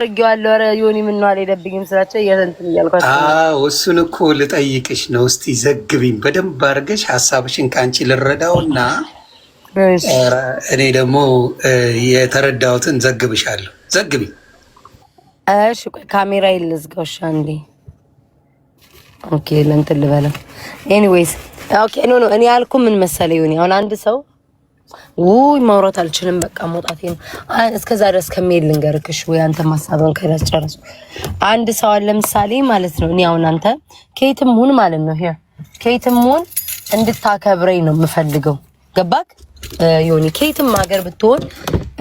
አድርጌዋለሁ። ኧረ ዮኒ ምነው አልሄደብኝም ስላቸው እየተንትን እያልኳቸው እሱን እኮ ልጠይቅሽ ነው። እስቲ ዘግቢኝ በደንብ አድርገሽ ሀሳብሽን ከአንቺ ልረዳውና እኔ ደግሞ የተረዳሁትን ዘግብሻለሁ። ዘግቢኝ። እሺ ቆይ ካሜራ ይልዝጋው። እሺ አንዴ ኦኬ ለእንትን ልበለው። ኤኒዌይስ ኦኬ ኖ እኔ ያልኩ ምን መሰለኝ ዮኒ አሁን አንድ ሰው ውይ ማውራት አልችልም በቃ መውጣቴ ነው። እስከዛ ድረስ ከመሄድ ልንገርክሽ ወይ አንተ ማሳበን ከላጨረሱ አንድ ሰው አለ ለምሳሌ ማለት ነው። እኔ አሁን አንተ ከየትም ሁን ማለት ነው ከየትም ሁን እንድታከብረኝ ነው የምፈልገው። ገባክ ዮኒ? ከየትም ሀገር ብትሆን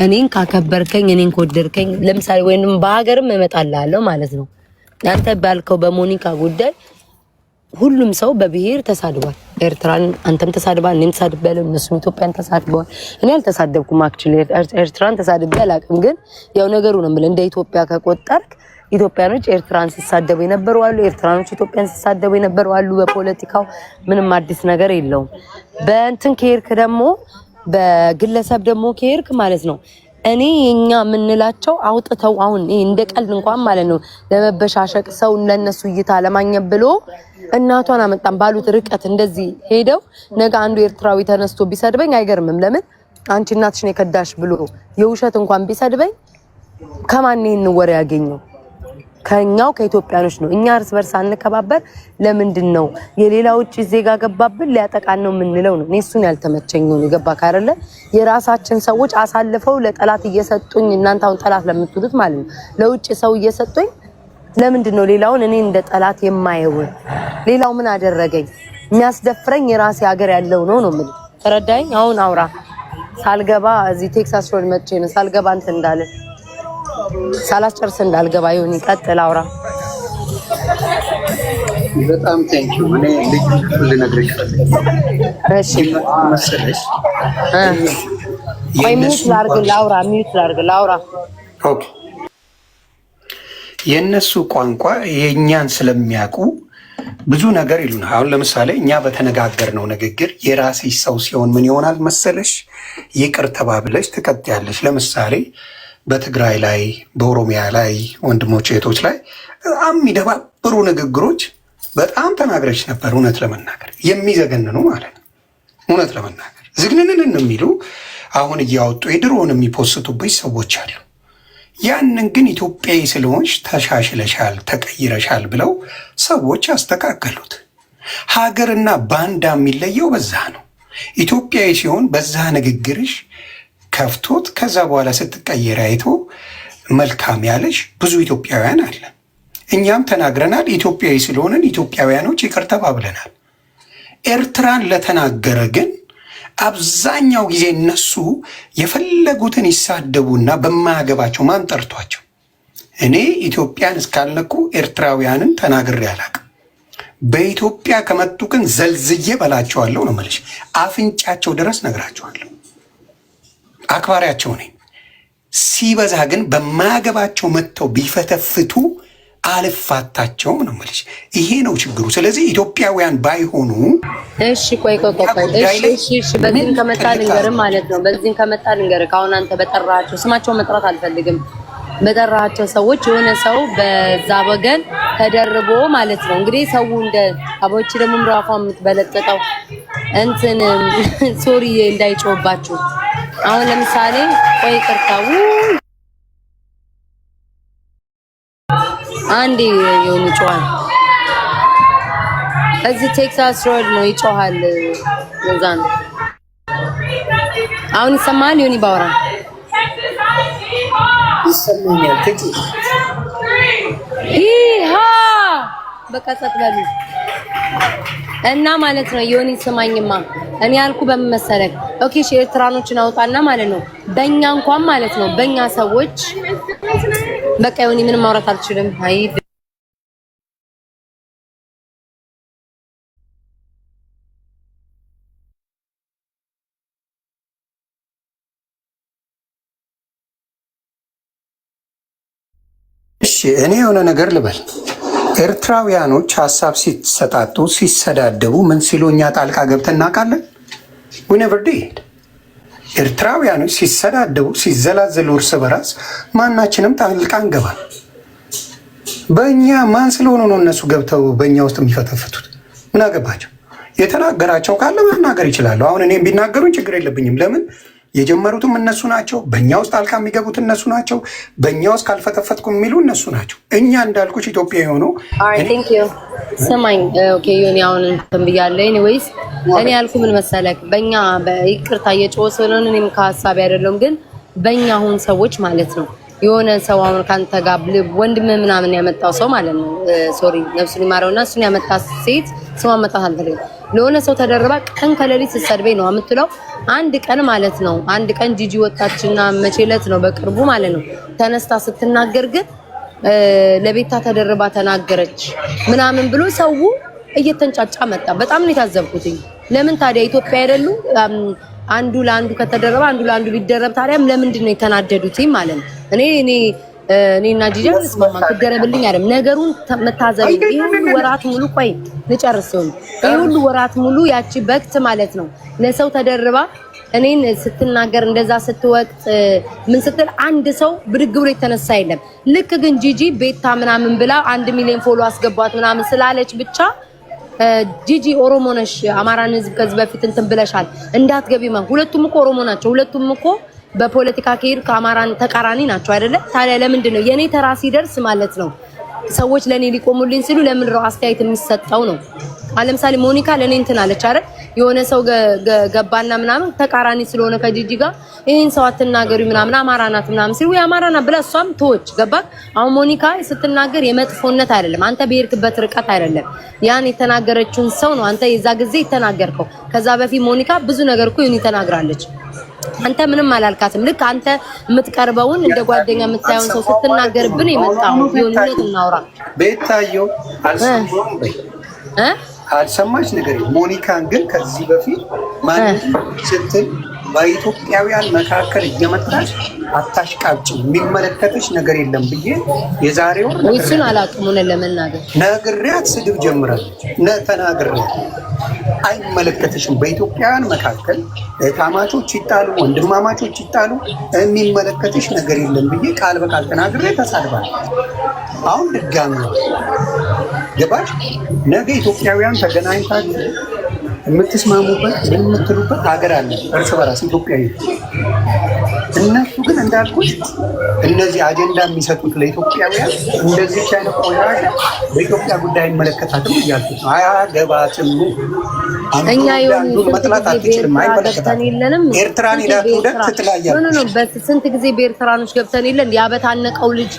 እኔን ካከበርከኝ እኔን ከወደድከኝ ለምሳሌ ወይንም በሀገርም እመጣልሃለሁ ማለት ነው። አንተ ባልከው በሞኒካ ጉዳይ ሁሉም ሰው በብሔር ተሳድቧል። ኤርትራን አንተም ተሳድባል፣ እኔም ተሳድቤያለሁ፣ እነሱም ኢትዮጵያን ተሳድበዋል። እኔ አልተሳደብኩም አክቹሊ ኤርትራን ተሳድቤ አላውቅም። ግን ያው ነገሩ ነው የምልህ እንደ ኢትዮጵያ ከቆጠርክ ኢትዮጵያኖች ኤርትራን ሲሳደቡ የነበሩ አሉ፣ ኤርትራኖች ኢትዮጵያን ሲሳደቡ የነበሩ አሉ። በፖለቲካው ምንም አዲስ ነገር የለውም። በእንትን ከሄድክ ደግሞ በግለሰብ ደግሞ ከሄድክ ማለት ነው እኔ የኛ የምንላቸው አውጥተው አሁን እንደ ቀልድ እንኳን ማለት ነው ለመበሻሸቅ ሰው ለነሱ እይታ ለማግኘት ብሎ እናቷን አመጣን ባሉት ርቀት እንደዚህ ሄደው ነገ አንዱ ኤርትራዊ ተነስቶ ቢሰድበኝ አይገርምም። ለምን አንቺ እናትሽን የከዳሽ ብሎ የውሸት እንኳን ቢሰድበኝ ከማን ይሄን ወሬ ያገኘው? ከኛው ከኢትዮጵያኖች ነው። እኛ እርስ በርስ አንከባበር። ለምንድን ነው የሌላ ውጭ ዜጋ ገባብን ሊያጠቃን ነው የምንለው ነው? እሱን ያልተመቸኝ ነው። ገባ ካረለ የራሳችን ሰዎች አሳልፈው ለጠላት እየሰጡኝ እናንተ አሁን ጠላት ለምትሉት ማለት ነው ለውጭ ሰው እየሰጡኝ ለምንድን ነው ሌላውን እኔ እንደ ጠላት የማየው? ሌላው ምን አደረገኝ? የሚያስደፍረኝ የራሴ ሀገር ያለው ነው ነው ምን ተረዳኝ? አሁን አውራ ሳልገባ እዚህ ቴክሳስ ሮድ መጥቼ ነው ሳልገባ እንትን እንዳለ ሳላስጨርስ እንዳልገባ ይሁን ይቀጥል አውራ። በጣም ቴንኪው። እኔ ልነግርሽ እሺ መሰለሽ ሚዩት ላርግ ላውራ። ኦኬ የእነሱ ቋንቋ የእኛን ስለሚያውቁ ብዙ ነገር ይሉናል። አሁን ለምሳሌ እኛ በተነጋገርነው ንግግር የራስሽ ሰው ሲሆን ምን ይሆናል መሰለሽ? ይቅር ተባብለሽ ትቀጥያለሽ። ለምሳሌ በትግራይ ላይ በኦሮሚያ ላይ ወንድሞች እህቶች ላይ በጣም የሚደባብሩ ንግግሮች በጣም ተናግረች ነበር። እውነት ለመናገር የሚዘገንኑ ማለት ነው። እውነት ለመናገር ዝግንንን የሚሉ አሁን እያወጡ የድሮውን የሚፖስቱብሽ ሰዎች አሉ። ያንን ግን ኢትዮጵያዊ ስለሆንሽ ተሻሽለሻል፣ ተቀይረሻል ብለው ሰዎች ያስተካከሉት። ሀገርና ባንዳ የሚለየው በዛ ነው። ኢትዮጵያዊ ሲሆን በዛ ንግግርሽ ከፍቶት ከዛ በኋላ ስትቀየር አይቶ መልካም ያለሽ ብዙ ኢትዮጵያውያን አለ። እኛም ተናግረናል። ኢትዮጵያዊ ስለሆንን ኢትዮጵያውያኖች ይቅር ተባብለናል። ኤርትራን ለተናገረ ግን አብዛኛው ጊዜ እነሱ የፈለጉትን ይሳደቡና በማያገባቸው ማን ጠርቷቸው። እኔ ኢትዮጵያን እስካልነኩ ኤርትራውያንን ተናግሬ አላቅም። በኢትዮጵያ ከመጡ ግን ዘልዝዬ በላቸዋለሁ ነው የምልሽ። አፍንጫቸው ድረስ ነግራቸዋለሁ። አክባሪያቸው ነኝ። ሲበዛ ግን በማያገባቸው መጥተው ቢፈተፍቱ አልፋታቸውም ነው የምልሽ። ይሄ ነው ችግሩ። ስለዚህ ኢትዮጵያውያን ባይሆኑ እሺ ቆይ እሺ በዚህን ከመጣ ልንገርህ ማለት ነው። በዚህን ከመጣ ልንገርህ አሁን አንተ በጠራቸው ስማቸው መጥራት አልፈልግም። በጠራቸው ሰዎች የሆነ ሰው በዛ ወገን ተደርቦ ማለት ነው እንግዲህ ሰው እንደ አቦች ደግሞ ምራፋ የምትበለጠጠው እንትን ሶሪ እንዳይጮህባችሁ። አሁን ለምሳሌ ቆይ ቅርታው አንዴ የሆነ ጮሃል እዚህ ቴክሳስ ሮድ ነው ይጮሃል። ለዛ ነው አሁን ይሰማል። ዮኒ ባውራ ይሰማኛል። ይሃ በቃ ጸጥ በሉ እና ማለት ነው። ዮኒ ስማኝማ እኔ ያልኩ በምን መሰለህ? ኦኬ እሺ ኤርትራኖችን አውጣና ማለት ነው በእኛ እንኳን ማለት ነው በእኛ ሰዎች በቃ ዮኒ ምንም ማውራት አልችልም። አይ እሺ እኔ የሆነ ነገር ልበል። ኤርትራውያኖች ሀሳብ ሲሰጣጡ ሲሰዳደቡ ምን ሲሉ እኛ ጣልቃ ገብተን እናውቃለን? we never did። ኤርትራውያኖች ሲሰዳደቡ ሲዘላዘሉ እርስ በራስ ማናችንም ጣልቃ እንገባል። በእኛ ማን ስለሆኑ ነው እነሱ ገብተው በእኛ ውስጥ የሚፈተፍቱት? ምን አገባቸው? የተናገራቸው ካለ መናገር ይችላሉ። አሁን እኔም ቢናገሩኝ ችግር የለብኝም። ለምን የጀመሩትም እነሱ ናቸው። በእኛ ውስጥ ጣልቃ የሚገቡት እነሱ ናቸው። በእኛ ውስጥ ካልፈተፈትኩ የሚሉ እነሱ ናቸው። እኛ እንዳልኩች ኢትዮጵያ የሆነው ስማኝ ዮኒ፣ አሁን እንትን ብያለሁ። ኤኒዌይስ እኔ ያልኩ ምን መሰለክ፣ በእኛ በይቅርታ እየጮኸ ስለሆነ እኔም ከሀሳቤ አይደለም፣ ግን በእኛ አሁን ሰዎች ማለት ነው የሆነ ሰው አሁን ካንተ ጋር ወንድም ምናምን ያመጣው ሰው ማለት ነው ሶሪ ነፍሱን ይማረውና እሱን ያመጣ ሴት ስሟ መጣት አልፈልግም። ለሆነ ሰው ተደርባ ቀን ከሌሊት ስትሰድበኝ ነው የምትለው። አንድ ቀን ማለት ነው አንድ ቀን ጂጂ ወጣችና መቼለት ነው በቅርቡ ማለት ነው ተነስታ ስትናገር ግን ለቤታ ተደርባ ተናገረች ምናምን ብሎ ሰው እየተንጫጫ መጣ። በጣም ነው የታዘብኩትኝ። ለምን ታዲያ ኢትዮጵያ አይደሉ አንዱ ለአንዱ ከተደረበ አንዱ ለአንዱ ቢደረብ ታዲያም ለምንድን ነው የተናደዱትኝ ማለት ነው? እኔና ጂጂ አልስማማም። ትደረብልኝ አይደለም ነገሩን መታዘብ። ይሄ ሁሉ ወራት ሙሉ ቆይ ልጨርስ ነው። ይሄ ሁሉ ወራት ሙሉ ያቺ በክት ማለት ነው ለሰው ተደርባ እኔን ስትናገር እንደዛ ስትወቅት ምን ስትል አንድ ሰው ብድግ ብሎ የተነሳ የለም። ልክ ግን ጂጂ ቤታ ምናምን ብላ 1 ሚሊዮን ፎሎ አስገቧት ምናምን ስላለች ብቻ ጂጂ ኦሮሞ ነሽ አማራን ህዝብ ከዚህ በፊት እንትን ብለሻል እንዳትገቢማ። ሁለቱም እኮ ኦሮሞ ናቸው። ሁለቱም እኮ በፖለቲካ ከሄድ ከአማራን ተቃራኒ ናቸው አይደለ? ታዲያ ለምንድን ነው የኔ ተራ ሲደርስ ማለት ነው ሰዎች ለኔ ሊቆሙልኝ ሲሉ ለምን ነው አስተያየት የሚሰጠው ነው? ለምሳሌ ሞኒካ ለኔ እንትን አለች አይደል? የሆነ ሰው ገባና ምናምን ተቃራኒ ስለሆነ ከጂጂ ጋር ይሄን ሰው አትናገሩ ምናምን አማራ ናት ምናምን ሲሉ የአማራ ናት ብላ እሷም ተወች። ገባ? አሁን ሞኒካ ስትናገር የመጥፎነት አይደለም፣ አንተ በሄድክበት ርቀት አይደለም ያን የተናገረችውን ሰው ነው አንተ የዛ ጊዜ የተናገርከው። ከዛ በፊት ሞኒካ ብዙ ነገር እኮ ይሁን ተናግራለች። አንተ ምንም አላልካትም። ልክ አንተ የምትቀርበውን እንደ ጓደኛ የምታየውን ሰው ስትናገርብን የመጣው ይሁንነት እናውራ። ቤታየው አልሰማም በይ አልሰማች ነገር ሞኒካን ግን ከዚህ በፊት ማን ስትል በኢትዮጵያውያን መካከል እየመጣች አታሽቃጭ የሚመለከተሽ ነገር የለም ብዬ የዛሬው እሱን አላቅሙን ለመናገር ነግሬያት ስድብ ጀምራለች። ተናግሬያት አይመለከተሽም። በኢትዮጵያውያን መካከል ታማቾች ይጣሉ፣ ወንድማማቾች ይጣሉ፣ የሚመለከተሽ ነገር የለም ብዬ ቃል በቃል ተናግሬ ተሳድባለች። አሁን ድጋሚ ገባሽ? ነገ ኢትዮጵያውያን ተገናኝታችሁ የምትስማሙበት የምትሉበት ሀገር አለ እርስ በራስ ኢትዮጵያዊ። እነሱ ግን እንዳልኩት እነዚህ አጀንዳ የሚሰጡት ለኢትዮጵያውያን እንደዚህ አይነት ቆሻሻ በኢትዮጵያ ጉዳይ አይመለከታትም እያልኩት ነው። አያገባትም። እኛ አንዱን መጥላት አትችልም፣ አይመለከታትም። ኤርትራን ሄዳችሁ ደት ትጥላያለች። በስንት ጊዜ በኤርትራኖች ገብተን የለን ያበታነቀው ልጅ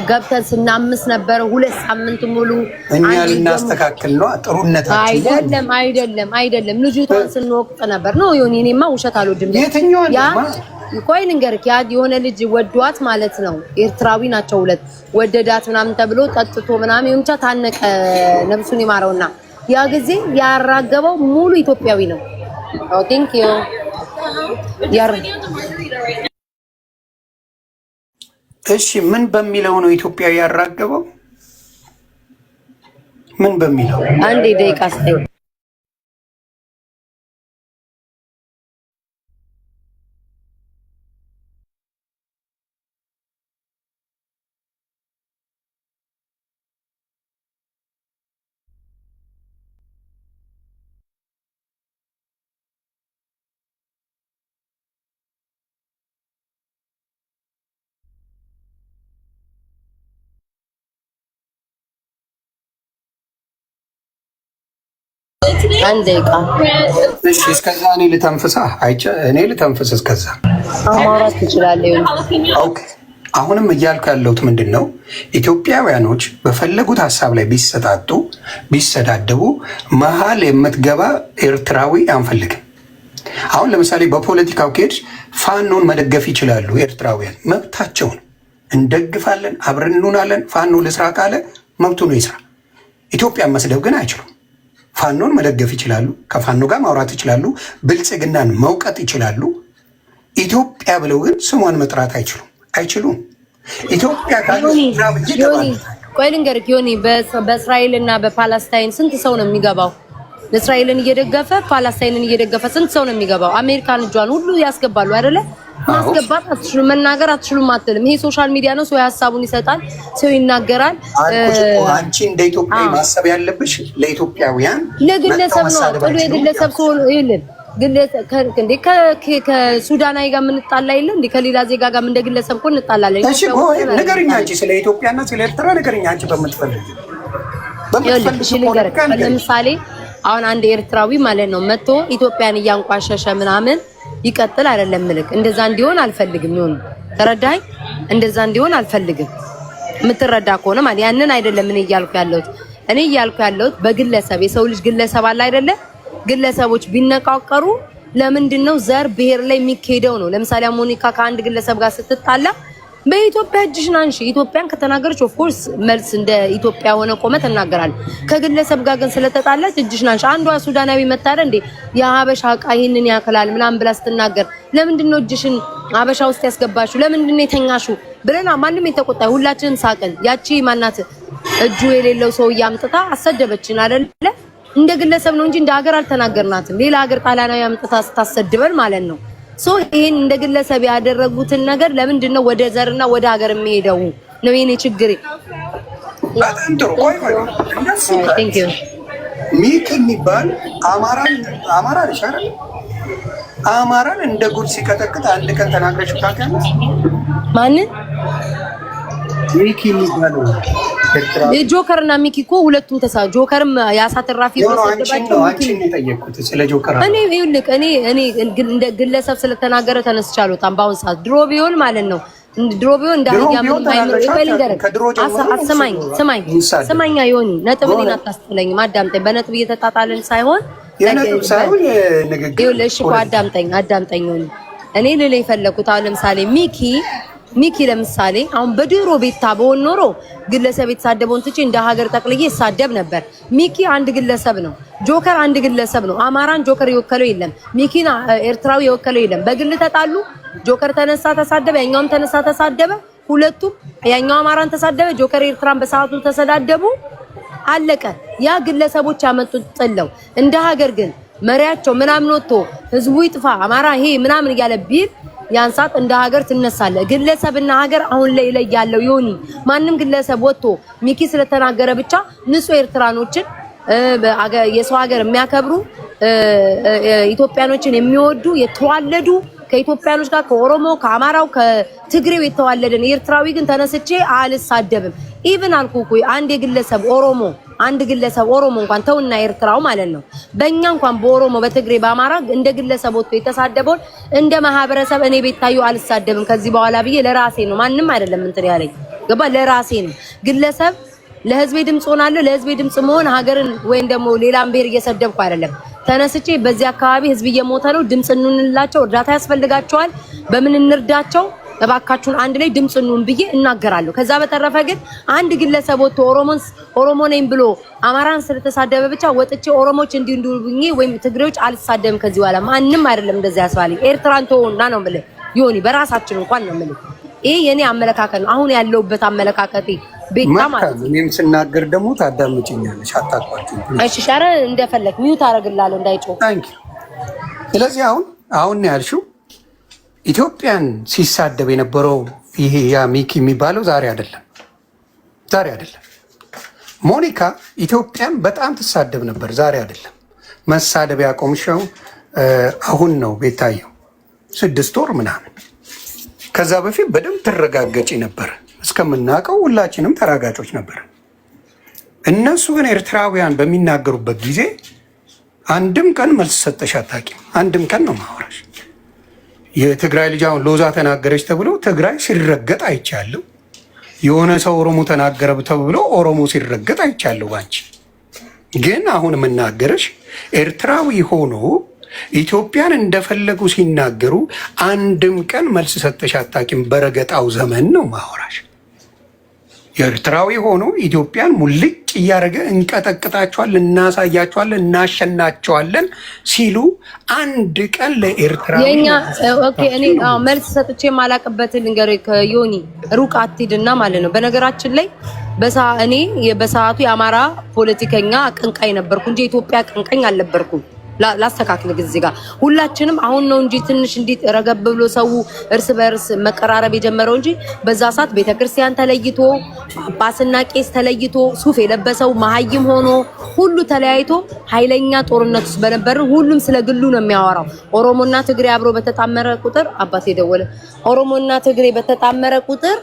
ገብተን ስናምስ ነበር 2 ሳምንት ሙሉ። እኛ ልናስተካክል ነው ጥሩነታችን። አይደለም ልጅቷን ስንወቅጥ ነበር ነው ይሁን። እኔማ ውሸት አልወድም። ያ ቆይ ልንገርክ፣ ያ የሆነ ልጅ ወዷት ማለት ነው ኤርትራዊ ናቸው ሁለት ወደዳት ምናምን ተብሎ ጠጥቶ ምናምን ይሁንቻ ታነቀ ነብሱን ይማረውና ያ ጊዜ ያራገበው ሙሉ ኢትዮጵያዊ ነው። ቴንክ ዩ እሺ ምን በሚለው ነው ኢትዮጵያዊ ያራገበው? ምን በሚለው አንዴ ደቂቃ ስጠኝ። አንዴ ቃ እሺ፣ እስከዛ እኔ ልተንፍስ እስከዛ ማውራት ትችላለህ። ኦኬ፣ አሁንም እያልኩ ያለሁት ምንድን ነው፣ ኢትዮጵያውያኖች በፈለጉት ሀሳብ ላይ ቢሰጣጡ ቢሰዳደቡ መሀል የምትገባ ኤርትራዊ አንፈልግም። አሁን ለምሳሌ በፖለቲካው ከሄድሽ ፋኖን መደገፍ ይችላሉ ኤርትራውያን፣ መብታቸውን እንደግፋለን፣ አብረን እንሆናለን። ፋኖ ልስራ ካለ መብቱ ነው ይስራ። ኢትዮጵያን መስደብ ግን አይችሉም። ፋኖን መደገፍ ይችላሉ፣ ከፋኖ ጋር ማውራት ይችላሉ፣ ብልጽግናን መውቀጥ ይችላሉ። ኢትዮጵያ ብለው ግን ስሟን መጥራት አይችሉም። ኢትዮጵያ ቆይ ልንገርህ ዮኒ፣ በእስራኤል እና በፓለስታይን ስንት ሰው ነው የሚገባው? እስራኤልን እየደገፈ ፓለስታይንን እየደገፈ ስንት ሰው ነው የሚገባው? አሜሪካን እጇን ሁሉ ያስገባሉ አይደለ? ማስገባት አትችሉም፣ መናገር አትችሉም አትልም። ይሄ ሶሻል ሚዲያ ነው። ሰው ሀሳቡን ይሰጣል፣ ሰው ይናገራል። አንቺ እንደ ኢትዮጵያ ማሰብ ያለብሽ ለኢትዮጵያውያን ለግለሰብ ነው። ጥሉ የግለሰብ ሰው ይልን ከሱዳናዊ ጋር የምንጣላ የለም እንዴ? ከሌላ ዜጋ ጋር እንደ ግለሰብ እኮ እንጣላለን። እሺ ነገርኛ አንቺ ስለ ኢትዮጵያና ስለ ኤርትራ ነገርኛ አንቺ በምትፈልጊ ለምሳሌ አሁን አንድ ኤርትራዊ ማለት ነው መጥቶ ኢትዮጵያን እያንቋሸሸ ምናምን ይቀጥል አይደለም ምልክ እንደዛ እንዲሆን አልፈልግም። ይሁን ተረዳኝ። እንደዛ እንዲሆን አልፈልግም። የምትረዳ ከሆነ ማለት ያንን አይደለም እኔ እያልኩ ያለሁት በግለሰብ የሰው ልጅ ግለሰብ አለ አይደለ? ግለሰቦች ቢነቃቀሩ ለምንድነው ዘር ብሔር ላይ የሚካሄደው ነው። ለምሳሌ ሞኒካ ከአንድ ግለሰብ ጋር ስትጣላ በኢትዮጵያ እጅሽን አንሺ። ኢትዮጵያን ከተናገረች ኦፍ ኮርስ መልስ እንደ ኢትዮጵያ ሆነ ቆመ ተናገራለች። ከግለሰብ ጋር ግን ስለተጣላች እጅሽን አንሺ። አንዷ ሱዳናዊ መታረ እንዴ የሀበሻ ዕቃ ይሄንን ያክላል ምናምን ብላ ስትናገር ለምንድነው እጅሽን ሀበሻ ውስጥ ያስገባሽው? ለምንድነው የተኛሽው ብለና ማንም የተቆጣ ሁላችንም ሳቅን። ያቺ ማናት እጁ የሌለው ሰው ያምጥታ አሰደበችን አይደለ? እንደ ግለሰብ ነው እንጂ እንደ ሀገር አልተናገርናትም። ሌላ ሀገር ጣሊያናዊ ያምጥታ ስታሰድበን ማለት ነው። ይሄን እንደ ግለሰብ ያደረጉትን ነገር ለምንድነው ወደ ዘርና ወደ ሀገር የሚሄደው ነው የኔ ችግር። በጣም ጥሩ። ቆይ ሚክ የሚባል አማራ ይሻላል። አማራን እንደ ጉድ ሲቀጠቅጥ አንድ ቀን ተናግረሽ ታውቂያለሽ? ማንን? ሚክ የሚባል ጆከር እና ሚኪ እኮ ሁለቱም ጆከርም ያሳተራፊ ወሰደባቸው። አንቺን ነው የጠየቅኩት ስለ ጆከር። እኔ እንደ ግለሰብ ስለተናገረ ተነስቻለሁ። በአሁን ሰዓት ድሮ ቢሆን ማለት ነው ድሮ ቢሆን ስማኛ ዮኒ ነጥብን አታስጥለኝም። አዳምጠኝ። በነጥብ እየተጣጣልን ሳይሆን ንግግር አዳምጠኝ ዮኒ። እኔ ልል የፈለኩት አሁን ለምሳሌ ሚኪ ለምሳሌ አሁን በድሮ ቤታ በሆን ኖሮ ግለሰብ የተሳደበውን ትቼ እንደ ሀገር ጠቅልዬ ይሳደብ ነበር። ሚኪ አንድ ግለሰብ ነው። ጆከር አንድ ግለሰብ ነው። አማራን ጆከር የወከለው የለም። ሚኪና ኤርትራዊ የወከለው የለም። በግል ተጣሉ። ጆከር ተነሳ ተሳደበ፣ ያኛውም ተነሳ ተሳደበ። ሁለቱም ያኛው አማራን ተሳደበ፣ ጆከር ኤርትራን በሰዓቱ ተሰዳደቡ። አለቀ። ያ ግለሰቦች ያመጡት ጥለው እንደ ሀገር ግን መሪያቸው ምናምን ወጥቶ ህዝቡ ይጥፋ አማራ ይሄ ምናምን እያለ ቢል ያንሳት እንደ ሀገር ትነሳለ። ግለሰብና ሀገር አሁን ላይ ያለው ዮኒ ማንም ግለሰብ ወጥቶ ሚኪ ስለተናገረ ብቻ ንጹህ ኤርትራኖችን የሰው ሀገር የሚያከብሩ ኢትዮጵያኖችን የሚወዱ የተዋለዱ ከኢትዮጵያኖች ጋር ከኦሮሞ ከአማራው ከትግሬው የተዋለደን ኤርትራዊ ግን ተነስቼ አልሳደብም። ኢቭን አልኩኩ አንድ ግለሰብ ኦሮሞ እንኳን ተውና ኤርትራው ማለት ነው በእኛ እንኳን በኦሮሞ በትግሬ በአማራ እንደ ግለሰብ ወጥቶ የተሳደበውን እንደ ማህበረሰብ እኔ ቤታዩ አልሳደብም ከዚህ በኋላ ብዬ ለራሴ ነው። ማንም አይደለም እንትን ያለኝ ገባ። ለራሴ ነው። ግለሰብ ለህዝቤ ድምጽ ሆናለሁ። ለህዝቤ ድምጽ መሆን ሀገርን ወይም ደግሞ ሌላም ብሔር እየሰደብኩ አይደለም። ተነስቼ በዚህ አካባቢ ህዝብ እየሞተ ነው፣ ድምጽ እንንላቸው፣ እርዳታ ያስፈልጋቸዋል፣ በምን እንርዳቸው እባካችሁን አንድ ላይ ድምጽ እንሁን ብዬ እናገራለሁ። ከዛ በተረፈ ግን አንድ ግለሰብ ወጥቶ ኦሮሞ ነኝ ብሎ አማራን ስለተሳደበ ብቻ ወጥቼ ኦሮሞች እንዲንዱኝ ወይም ትግሬዎች አልሳደብም ከዚህ በኋላ ማንም አይደለም እንደዛ ያስባለኝ። ኤርትራን ተውና ነው የምልህ ዮኒ፣ በራሳችን እንኳን ነው የምልህ። ይሄ የኔ አመለካከት ነው። አሁን ያለውበት አመለካከቴ ቤታ ማለት ነው። እኔም ስናገር ደግሞ ታዳምጪኛለሽ፣ አታቋጭኝ። እሺ ሻረ እንደፈለክ ሚውት አደርግልሃለሁ እንዳይጮህ። ስለዚህ አሁን ነው ያልሽው ኢትዮጵያን ሲሳደብ የነበረው ይሄ ያ ሚኪ የሚባለው ዛሬ አይደለም። ሞኒካ ኢትዮጵያን በጣም ትሳደብ ነበር፣ ዛሬ አይደለም። መሳደብ ያቆምሽው አሁን ነው ቤታየው 6 ወር ምናምን። ከዛ በፊት በደንብ ትረጋገጪ ነበር። እስከምናውቀው ሁላችንም ተራጋጮች ነበር። እነሱ ግን ኤርትራውያን በሚናገሩበት ጊዜ አንድም ቀን መልስ ሰጠሽ አታውቂም። አንድም ቀን ነው ማውራሽ። የትግራይ ልጅ አሁን ሎዛ ተናገረች ተብሎ ትግራይ ሲረገጥ አይቻለሁ። የሆነ ሰው ኦሮሞ ተናገረ ተብሎ ኦሮሞ ሲረገጥ አይቻለሁ። ባንቺ ግን አሁን የምናገረሽ ኤርትራዊ ሆኖ ኢትዮጵያን እንደፈለጉ ሲናገሩ አንድም ቀን መልስ ሰጠሽ አታውቂም። በረገጣው ዘመን ነው ማወራሽ። ኤርትራዊ ሆኖ ኢትዮጵያን ሙልጭ እያደረገ እንቀጠቅጣቸዋለን፣ እናሳያቸዋለን፣ እናሸናቸዋለን ሲሉ አንድ ቀን ለኤርትራ እኔ መልስ ሰጥቼ የማላቅበትን ንገር ከዮኒ ሩቅ አትሂድና ማለት ነው። በነገራችን ላይ እኔ በሰዓቱ የአማራ ፖለቲከኛ አቀንቃኝ ነበርኩ እንጂ የኢትዮጵያ አቀንቃኝ አልነበርኩም። ላስተካክል ጊዜ ጋር ሁላችንም አሁን ነው እንጂ ትንሽ እንዲህ ረገብ ብሎ ሰው እርስ በርስ መቀራረብ የጀመረው እንጂ በዛ ሰዓት ቤተክርስቲያን ተለይቶ ጳጳስና ቄስ ተለይቶ ሱፍ የለበሰው መሀይም ሆኖ ሁሉ ተለያይቶ ኃይለኛ ጦርነት ውስጥ በነበር ሁሉም ስለ ግሉ ነው የሚያወራው። ኦሮሞና ትግሬ አብሮ በተጣመረ ቁጥር አባቴ ደወለ። ኦሮሞና ትግሬ በተጣመረ ቁጥር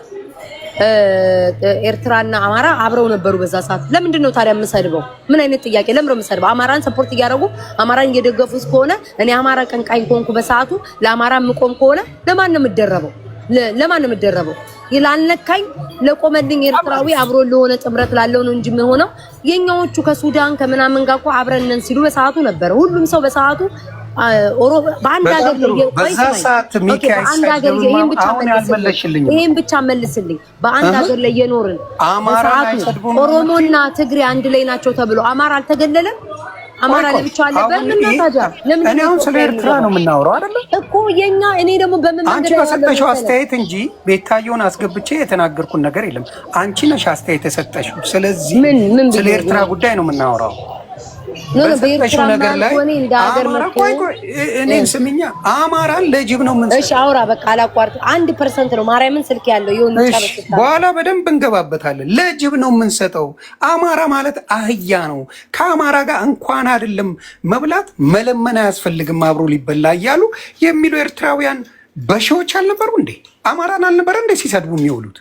ኤርትራና አማራ አብረው ነበሩ በዛ ሰዓት። ለምንድን ነው ታዲያ የምሰድበው? ምን አይነት ጥያቄ? ለምን ነው የምሰድበው? አማራን ሰፖርት እያደረጉ አማራን እየደገፉት ከሆነ እኔ አማራ ቀንቃኝ ከሆንኩ በሰዓቱ ለአማራ የምቆም ከሆነ ለማን ነው የምደረበው? ለማን ነው የምደረበው? ይላልነካኝ ለቆመልኝ ኤርትራዊ አብሮ ለሆነ ጥምረት ላለው ነው እንጂ ምን ሆነው የኛዎቹ ከሱዳን ከምናምን ጋር እኮ አብረን ነን ሲሉ በሰዓቱ ነበር። ሁሉም ሰው በሰዓቱ በአንድ ሀገር ይሄን ብቻ መልስልኝ። በአንድ ሀገር ላይ የኖርን ኦሮሞና ትግሬ አንድ ላይ ናቸው ተብሎ አማራ አልተገለለም? አማራ ለብቻ አለበት። እኔ አሁን ስለ ኤርትራ ነው የምናወራው አይደለ እኮ የኛ። እኔ ደግሞ በምን አንቺ በሰጠሽው አስተያየት እንጂ ቤታየውን አስገብቼ የተናገርኩት ነገር የለም። አንቺ ነሽ አስተያየት የሰጠሽው። ስለዚህ ስለ ኤርትራ ጉዳይ ነው የምናወራው። በሰጠሽው ነገር ላይ እኔን ስምኛ አማራን ለጅብ ነው የምንሰጠው። እሺ አውራ በቃ አላቋርጥ። 1% ነው ማርያምን ስልክ ያለው ይሁን በኋላ በደንብ እንገባበታለን። ለጅብ ነው የምንሰጠው። አማራ ማለት አህያ ነው። ከአማራ ጋር እንኳን አይደለም መብላት መለመን አያስፈልግም አብሮ ሊበላ እያሉ የሚሉ ኤርትራውያን በሺዎች አልነበሩ እንዴ? አማራን አልነበረ እንዴ ሲሰድቡ የሚውሉት?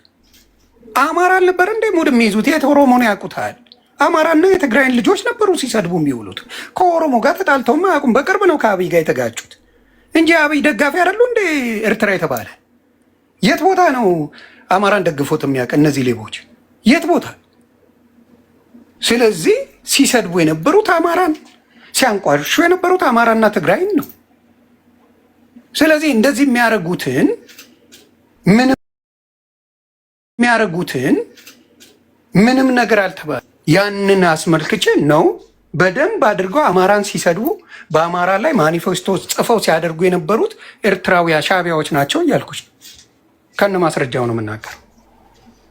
አማራ አልነበረ እንዴ ሙድ የሚይዙት? የት ኦሮሞ ነው ያውቁታል? አማራና የትግራይን ልጆች ነበሩ ሲሰድቡ የሚውሉት። ከኦሮሞ ጋር ተጣልተውም አያውቁም። በቅርብ ነው ከአብይ ጋር የተጋጩት እንጂ አብይ ደጋፊ አይደሉ እንደ ኤርትራ የተባለ። የት ቦታ ነው አማራን ደግፎት የሚያውቅ? እነዚህ ሌቦች የት ቦታ? ስለዚህ ሲሰድቡ የነበሩት አማራን፣ ሲያንቋሹ የነበሩት አማራና ትግራይን ነው። ስለዚህ እንደዚህ የሚያረጉትን ምንም ነገር አልተባለ። ያንን አስመልክቼ ነው በደንብ አድርገው አማራን ሲሰድቡ በአማራ ላይ ማኒፌስቶ ጽፈው ሲያደርጉ የነበሩት ኤርትራውያን ሻዕቢያዎች ናቸው እያልኩች ከነ ማስረጃው ነው የምናገረው።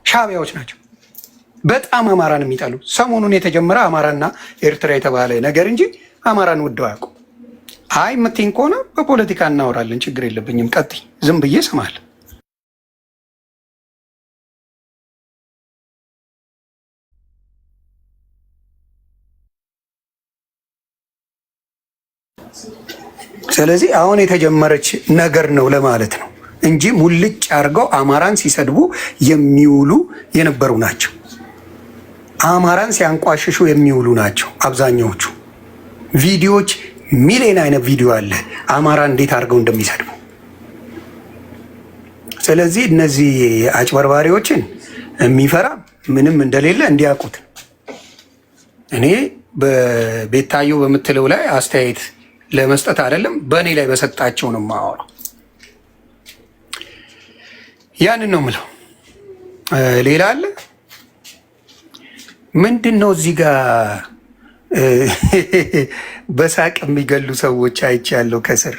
ሻዕቢያዎች ናቸው በጣም አማራን የሚጠሉ። ሰሞኑን የተጀመረ አማራና ኤርትራ የተባለ ነገር እንጂ አማራን ወደው አያውቁም። አይ የምትይኝ ከሆነ በፖለቲካ እናወራለን፣ ችግር የለብኝም። ቀጥይ፣ ዝም ብዬ እሰማለሁ። ስለዚህ አሁን የተጀመረች ነገር ነው ለማለት ነው እንጂ ሙልጭ አድርገው አማራን ሲሰድቡ የሚውሉ የነበሩ ናቸው። አማራን ሲያንቋሽሹ የሚውሉ ናቸው አብዛኛዎቹ። ቪዲዮዎች ሚሊዮን አይነት ቪዲዮ አለ አማራን እንዴት አድርገው እንደሚሰድቡ። ስለዚህ እነዚህ አጭበርባሪዎችን የሚፈራ ምንም እንደሌለ እንዲያውቁት። እኔ በቤታዮ በምትለው ላይ አስተያየት ለመስጠት አይደለም፣ በእኔ ላይ በሰጣቸው ነው የማወራው። ያንን ነው የምለው። ሌላ አለ ምንድን ነው እዚህ ጋር በሳቅ የሚገሉ ሰዎች አይቻለሁ ከስር።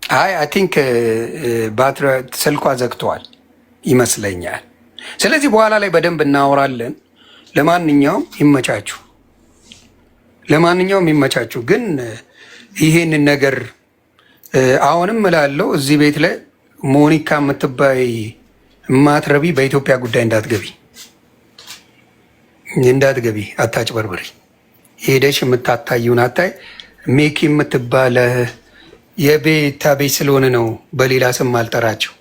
አይ ቲንክ ባትሪ ስልኳ ዘግተዋል ይመስለኛል። ስለዚህ በኋላ ላይ በደንብ እናወራለን። ለማንኛውም ይመቻችሁ። ግን ይሄንን ነገር አሁንም እላለሁ እዚህ ቤት ላይ ሞኒካ የምትባይ ማትረቢ በኢትዮጵያ ጉዳይ እንዳትገቢ፣ አታጭበርብሪ። ሄደሽ የምታታዩን አታይ። ሜኪ የምትባለ የቤታ ቤት ስለሆነ ነው በሌላ ስም አልጠራቸው።